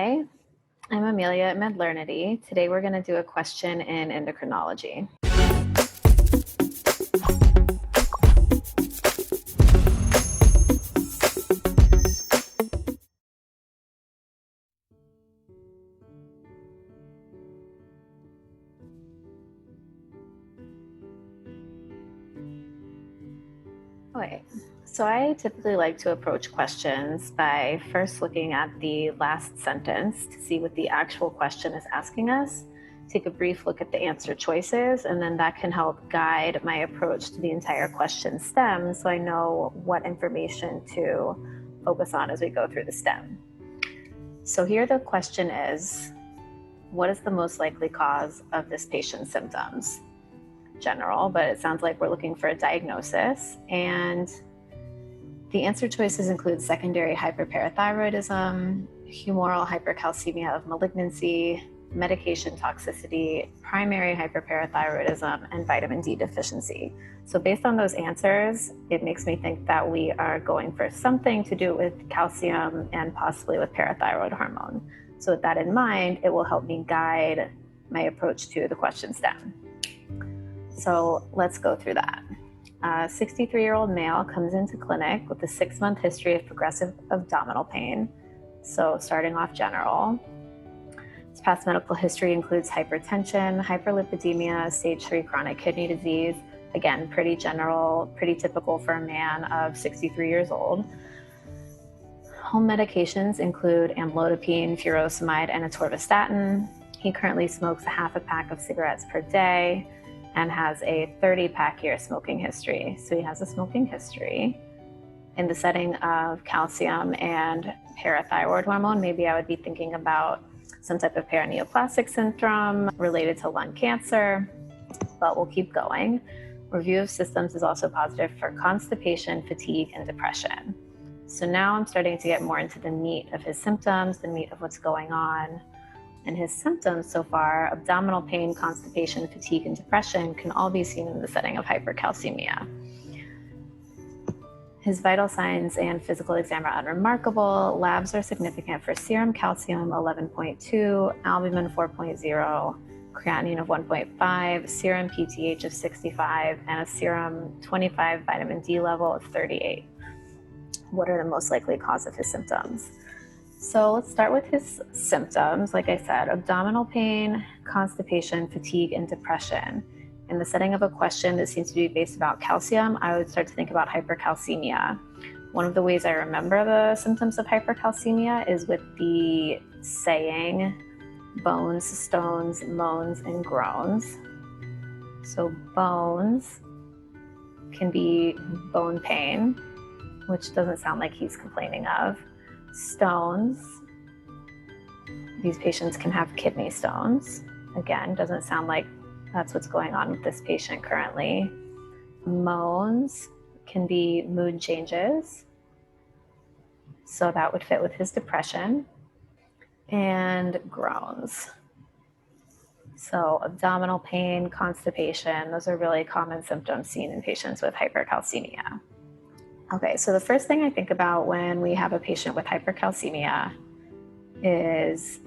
Hi, I'm Amelia at Medlearnity. Today we're going to do a question in endocrinology. Okay, so I typically like to approach questions by first looking at the last sentence to see what the actual question is asking us, take a brief look at the answer choices, and then that can help guide my approach to the entire question stem so I know what information to focus on as we go through the stem. So here the question is, what is the most likely cause of this patient's symptoms? General, but it sounds like we're looking for a diagnosis. And the answer choices include secondary hyperparathyroidism, humoral hypercalcemia of malignancy, medication toxicity, primary hyperparathyroidism, and vitamin D deficiency. So based on those answers, it makes me think that we are going for something to do with calcium and possibly with parathyroid hormone. So with that in mind, it will help me guide my approach to the question stem. So let's go through that. A 63-year-old male comes into clinic with a 6-month history of progressive abdominal pain. So starting off general. His past medical history includes hypertension, hyperlipidemia, stage 3 chronic kidney disease. Again, pretty general, pretty typical for a man of 63 years old. Home medications include amlodipine, furosemide, and atorvastatin. He currently smokes a half a pack of cigarettes per day and has a 30-pack year smoking history. So he has a smoking history. In the setting of calcium and parathyroid hormone, maybe I would be thinking about some type of paraneoplastic syndrome related to lung cancer, but we'll keep going. Review of symptoms is also positive for constipation, fatigue, and depression. So now I'm starting to get more into the meat of his symptoms, the meat of what's going on. And his symptoms so far, abdominal pain, constipation, fatigue, and depression, can all be seen in the setting of hypercalcemia. His vital signs and physical exam are unremarkable. Labs are significant for serum calcium 11.2, albumin 4.0, creatinine of 1.5, serum PTH of 65, and a serum 25 vitamin D level of 38. What are the most likely cause of his symptoms? So let's start with his symptoms. Like I said, abdominal pain, constipation, fatigue, and depression. In the setting of a question that seems to be based about calcium, I would start to think about hypercalcemia. One of the ways I remember the symptoms of hypercalcemia is with the saying, bones, stones, moans, and groans. So bones can be bone pain, which doesn't sound like he's complaining of. Stones, these patients can have kidney stones. Again, doesn't sound like that's what's going on with this patient currently. Moans can be mood changes. So that would fit with his depression. And groans. So abdominal pain, constipation, those are really common symptoms seen in patients with hypercalcemia. Okay, so the first thing I think about when we have a patient with hypercalcemia is,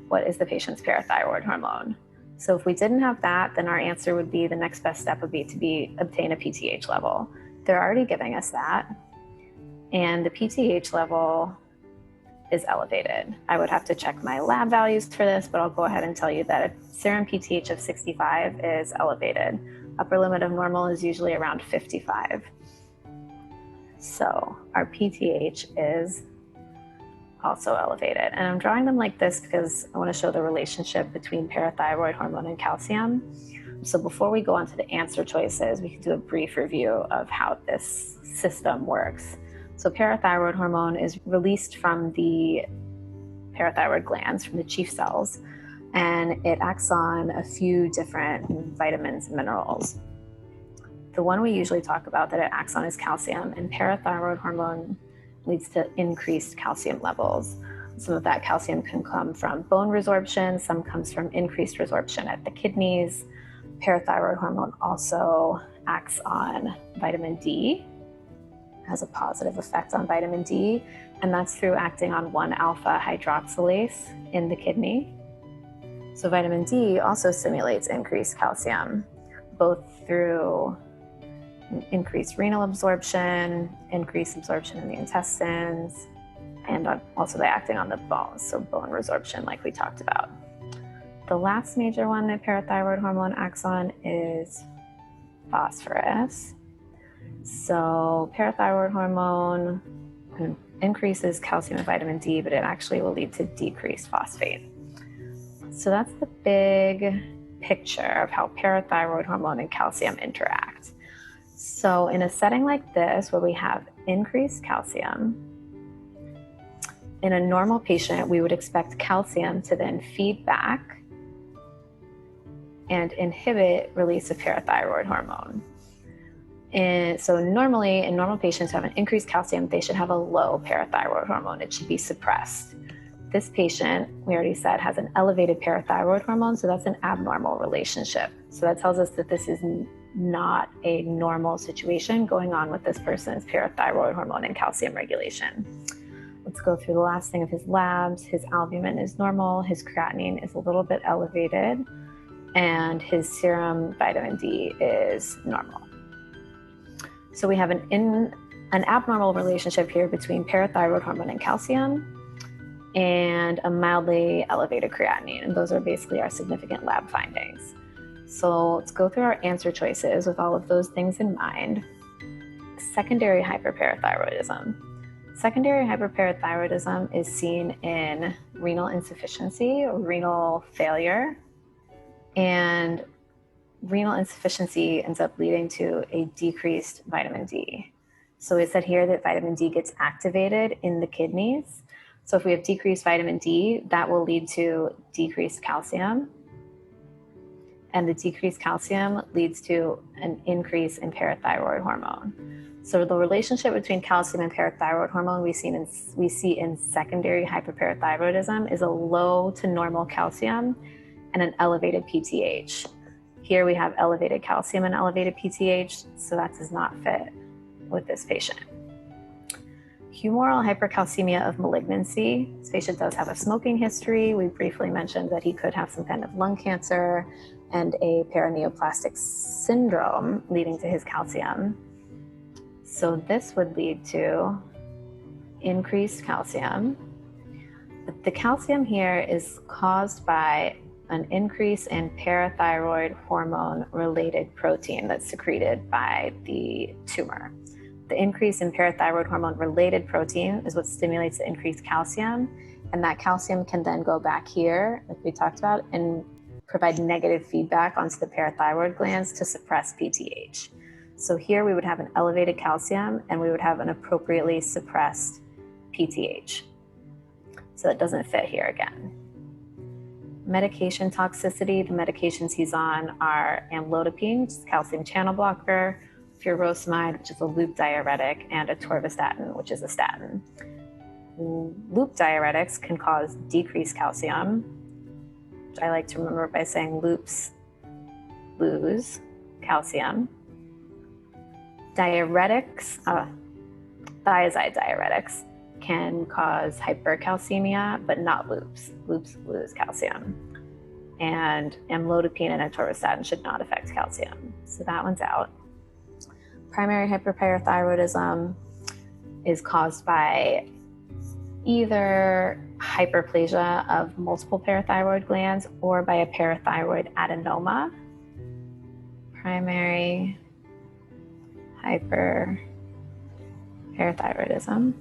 what is the patient's parathyroid hormone? So if we didn't have that, then our answer would be, the next best step would be to obtain a PTH level. They're already giving us that. And the PTH level is elevated. I would have to check my lab values for this, but I'll go ahead and tell you that a serum PTH of 65 is elevated. Upper limit of normal is usually around 55. So our PTH is also elevated. And I'm drawing them like this because I want to show the relationship between parathyroid hormone and calcium. So before we go on to the answer choices, we can do a brief review of how this system works. So parathyroid hormone is released from the parathyroid glands, from the chief cells, and it acts on a few different vitamins and minerals. The one we usually talk about that it acts on is calcium, and parathyroid hormone leads to increased calcium levels. Some of that calcium can come from bone resorption, some comes from increased resorption at the kidneys. Parathyroid hormone also acts on vitamin D, has a positive effect on vitamin D, and that's through acting on 1-alpha hydroxylase in the kidney. So vitamin D also stimulates increased calcium, both through increased renal absorption, increased absorption in the intestines, and also by acting on the bones, so bone resorption like we talked about. The last major one that parathyroid hormone acts on is phosphorus. So parathyroid hormone increases calcium and vitamin D, but it actually will lead to decreased phosphate. So that's the big picture of how parathyroid hormone and calcium interact. So in a setting like this, where we have increased calcium, in a normal patient, we would expect calcium to then feed back and inhibit release of parathyroid hormone. And so normally, in normal patients who have an increased calcium, they should have a low parathyroid hormone. It should be suppressed. This patient, we already said, has an elevated parathyroid hormone, so that's an abnormal relationship. So that tells us that this is not a normal situation going on with this person's parathyroid hormone and calcium regulation. Let's go through the last thing of his labs. His albumin is normal, his creatinine is a little bit elevated, and his serum vitamin D is normal. So we have an abnormal relationship here between parathyroid hormone and calcium, and a mildly elevated creatinine. And those are basically our significant lab findings. So let's go through our answer choices with all of those things in mind. Secondary hyperparathyroidism. Secondary hyperparathyroidism is seen in renal insufficiency or renal failure. And renal insufficiency ends up leading to a decreased vitamin D. So it said here that vitamin D gets activated in the kidneys. So if we have decreased vitamin D, that will lead to decreased calcium. And the decreased calcium leads to an increase in parathyroid hormone. So the relationship between calcium and parathyroid hormone we see in secondary hyperparathyroidism is a low to normal calcium and an elevated PTH. Here we have elevated calcium and elevated PTH, so that does not fit with this patient. Humoral hypercalcemia of malignancy. This patient does have a smoking history. We briefly mentioned that he could have some kind of lung cancer and a paraneoplastic syndrome leading to his calcium. So this would lead to increased calcium. But the calcium here is caused by an increase in parathyroid hormone related protein that's secreted by the tumor. The increase in parathyroid hormone related protein is what stimulates the increased calcium, and that calcium can then go back here, like we talked about, and provide negative feedback onto the parathyroid glands to suppress PTH. So here we would have an elevated calcium and we would have an appropriately suppressed PTH. So that doesn't fit here again. Medication toxicity, the medications he's on are amlodipine, which is a calcium channel blocker, furosemide, which is a loop diuretic, and atorvastatin, which is a statin. Loop diuretics can cause decreased calcium, which I like to remember by saying loops lose calcium. Diuretics, thiazide diuretics, can cause hypercalcemia, but not loops. Loops lose calcium. And amlodipine and atorvastatin should not affect calcium. So that one's out. Primary hyperparathyroidism is caused by either hyperplasia of multiple parathyroid glands or by a parathyroid adenoma. Primary hyperparathyroidism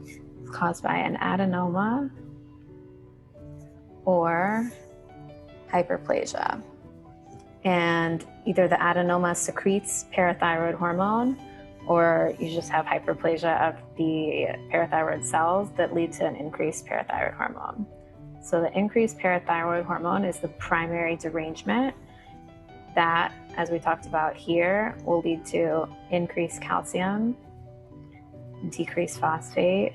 is caused by an adenoma or hyperplasia. And either the adenoma secretes parathyroid hormone, or you just have hyperplasia of the parathyroid cells that lead to an increased parathyroid hormone. So the increased parathyroid hormone is the primary derangement that, as we talked about here, will lead to increased calcium, decreased phosphate.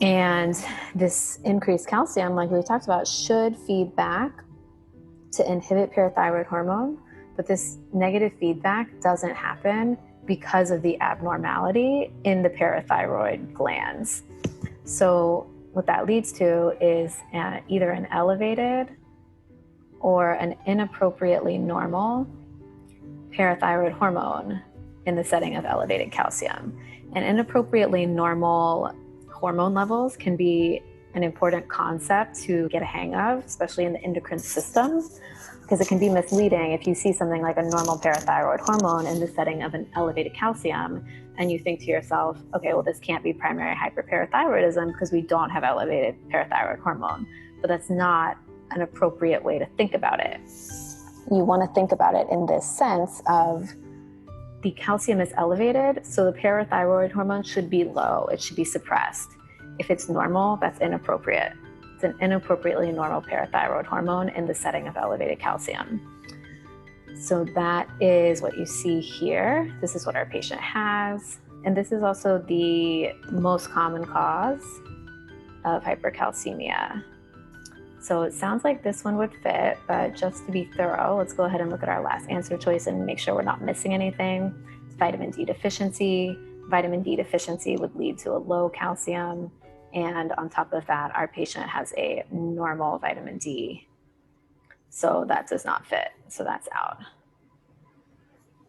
And this increased calcium, like we talked about, should feed back to inhibit parathyroid hormone, but this negative feedback doesn't happen because of the abnormality in the parathyroid glands. So what that leads to is either an elevated or an inappropriately normal parathyroid hormone in the setting of elevated calcium. And inappropriately normal hormone levels can be an important concept to get a hang of, especially in the endocrine system, because it can be misleading if you see something like a normal parathyroid hormone in the setting of an elevated calcium, and you think to yourself, okay, well, this can't be primary hyperparathyroidism because we don't have elevated parathyroid hormone. But that's not an appropriate way to think about it. You want to think about it in this sense of the calcium is elevated, so the parathyroid hormone should be low, it should be suppressed. If it's normal, that's inappropriate. It's an inappropriately normal parathyroid hormone in the setting of elevated calcium. So that is what you see here. This is what our patient has. And this is also the most common cause of hypercalcemia. So it sounds like this one would fit, but just to be thorough, let's go ahead and look at our last answer choice and make sure we're not missing anything. It's vitamin D deficiency. Vitamin D deficiency would lead to a low calcium. And on top of that, our patient has a normal vitamin D. So that does not fit. So that's out.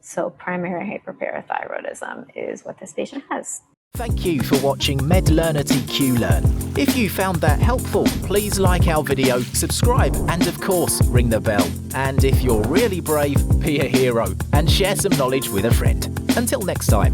So primary hyperparathyroidism is what this patient has. Thank you for watching MedLearner TQ Learn. If you found that helpful, please like our video, subscribe, and of course, ring the bell. And if you're really brave, be a hero and share some knowledge with a friend. Until next time.